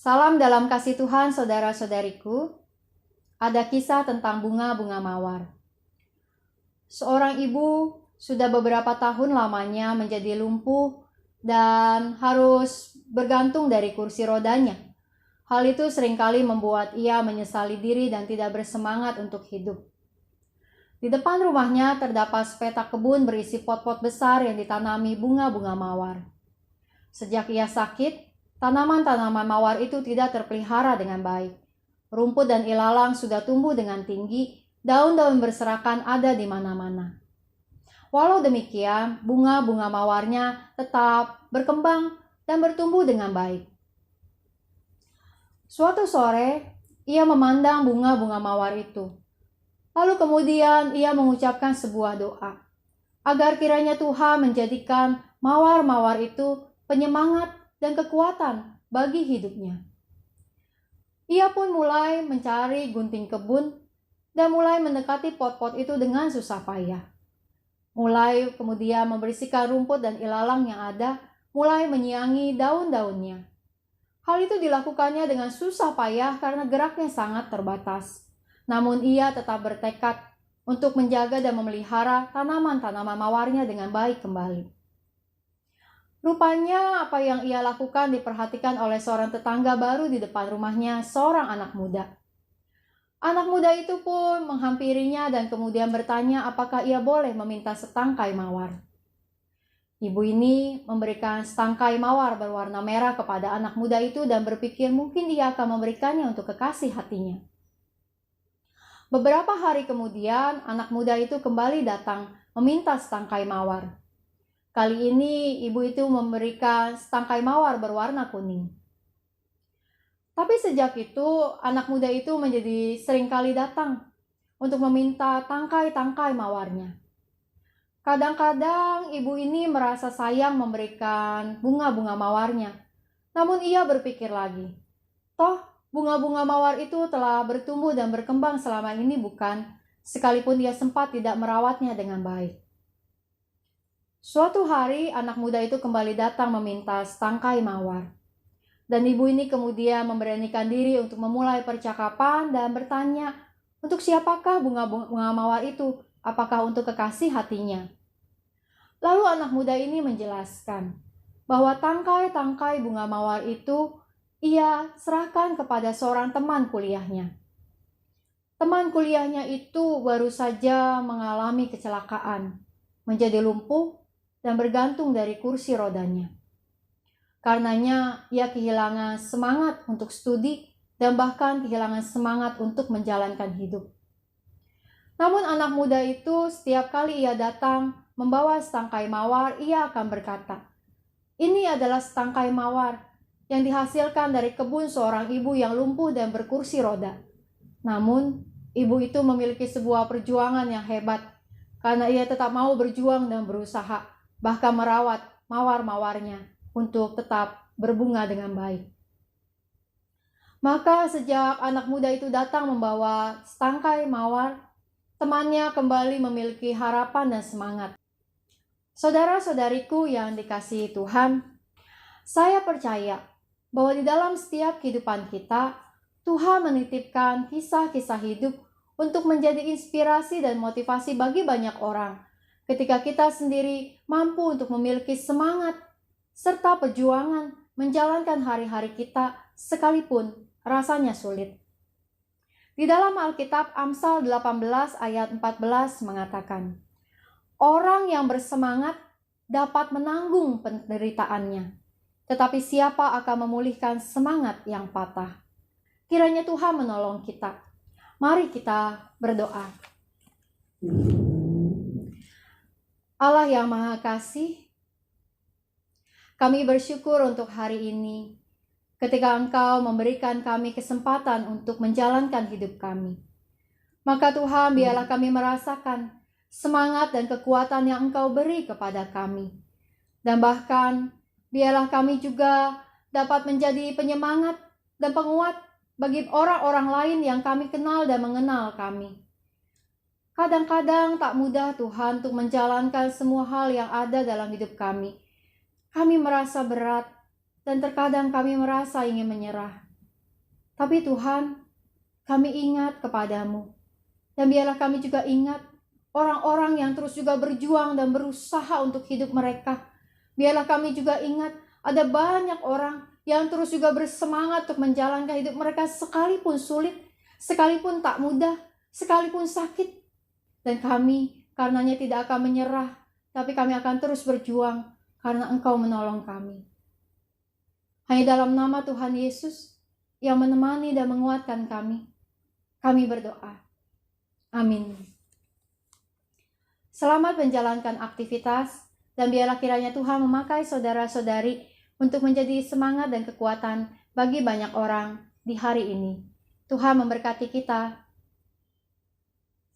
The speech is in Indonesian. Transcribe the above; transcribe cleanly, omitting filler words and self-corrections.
Salam dalam kasih Tuhan, saudara-saudariku. Ada kisah tentang bunga-bunga mawar. Seorang ibu sudah beberapa tahun lamanya menjadi lumpuh dan harus bergantung dari kursi rodanya. Hal itu seringkali membuat ia menyesali diri dan tidak bersemangat untuk hidup. Di depan rumahnya terdapat sepetak kebun berisi pot-pot besar yang ditanami bunga-bunga mawar. Sejak ia sakit, tanaman-tanaman mawar itu tidak terpelihara dengan baik. Rumput dan ilalang sudah tumbuh dengan tinggi, daun-daun berserakan ada di mana-mana. Walau demikian, bunga-bunga mawarnya tetap berkembang dan bertumbuh dengan baik. Suatu sore, ia memandang bunga-bunga mawar itu. Lalu kemudian ia mengucapkan sebuah doa, agar kiranya Tuhan menjadikan mawar-mawar itu penyemangat dan kekuatan bagi hidupnya. Ia pun mulai mencari gunting kebun dan mulai mendekati pot-pot itu dengan susah payah. Mulai kemudian membersihkan rumput dan ilalang yang ada, mulai menyiangi daun-daunnya. Hal itu dilakukannya dengan susah payah karena geraknya sangat terbatas. Namun ia tetap bertekad untuk menjaga dan memelihara tanaman-tanaman mawarnya dengan baik kembali. Rupanya apa yang ia lakukan diperhatikan oleh seorang tetangga baru di depan rumahnya, seorang anak muda. Anak muda itu pun menghampirinya dan kemudian bertanya apakah ia boleh meminta setangkai mawar. Ibu ini memberikan setangkai mawar berwarna merah kepada anak muda itu dan berpikir mungkin dia akan memberikannya untuk kekasih hatinya. Beberapa hari kemudian, anak muda itu kembali datang meminta setangkai mawar. Kali ini ibu itu memberikan setangkai mawar berwarna kuning. Tapi sejak itu anak muda itu menjadi seringkali datang untuk meminta tangkai-tangkai mawarnya. Kadang-kadang ibu ini merasa sayang memberikan bunga-bunga mawarnya. Namun ia berpikir lagi, toh bunga-bunga mawar itu telah bertumbuh dan berkembang selama ini bukan, sekalipun dia sempat tidak merawatnya dengan baik. Suatu hari anak muda itu kembali datang meminta setangkai mawar. Dan ibu ini kemudian memberanikan diri untuk memulai percakapan dan bertanya, untuk siapakah bunga-bunga mawar itu? Apakah untuk kekasih hatinya? Lalu anak muda ini menjelaskan bahwa tangkai-tangkai bunga mawar itu ia serahkan kepada seorang teman kuliahnya. Teman kuliahnya itu baru saja mengalami kecelakaan, menjadi lumpuh, dan bergantung dari kursi rodanya. Karenanya ia kehilangan semangat untuk studi dan bahkan kehilangan semangat untuk menjalankan hidup. Namun anak muda itu setiap kali ia datang membawa setangkai mawar, ia akan berkata, "Ini adalah setangkai mawar yang dihasilkan dari kebun seorang ibu yang lumpuh dan berkursi roda." Namun ibu itu memiliki sebuah perjuangan yang hebat karena ia tetap mau berjuang dan berusaha, bahkan merawat mawar-mawarnya untuk tetap berbunga dengan baik. Maka sejak anak muda itu datang membawa setangkai mawar, temannya kembali memiliki harapan dan semangat. Saudara-saudariku yang dikasihi Tuhan, saya percaya bahwa di dalam setiap kehidupan kita, Tuhan menitipkan kisah-kisah hidup untuk menjadi inspirasi dan motivasi bagi banyak orang. Ketika kita sendiri mampu untuk memiliki semangat serta perjuangan menjalankan hari-hari kita sekalipun rasanya sulit. Di dalam Alkitab Amsal 18 ayat 14 mengatakan, "Orang yang bersemangat dapat menanggung penderitaannya, tetapi siapa akan memulihkan semangat yang patah?" Kiranya Tuhan menolong kita. Mari kita berdoa. Allah yang Maha Kasih, kami bersyukur untuk hari ini, ketika Engkau memberikan kami kesempatan untuk menjalankan hidup kami. Maka Tuhan, biarlah kami merasakan semangat dan kekuatan yang Engkau beri kepada kami. Dan bahkan, biarlah kami juga dapat menjadi penyemangat dan penguat bagi orang-orang lain yang kami kenal dan mengenal kami. Kadang-kadang tak mudah Tuhan untuk menjalankan semua hal yang ada dalam hidup kami. Kami merasa berat dan terkadang kami merasa ingin menyerah. Tapi Tuhan, kami ingat kepadamu. Dan biarlah kami juga ingat orang-orang yang terus juga berjuang dan berusaha untuk hidup mereka. Biarlah kami juga ingat ada banyak orang yang terus juga bersemangat untuk menjalankan hidup mereka sekalipun sulit, sekalipun tak mudah, sekalipun sakit. Dan kami karenanya tidak akan menyerah, tapi kami akan terus berjuang karena Engkau menolong kami. Hanya dalam nama Tuhan Yesus yang menemani dan menguatkan kami berdoa. Amin. Selamat menjalankan aktivitas, dan biarlah kiranya Tuhan memakai saudara-saudari untuk menjadi semangat dan kekuatan bagi banyak orang di hari ini. Tuhan memberkati kita.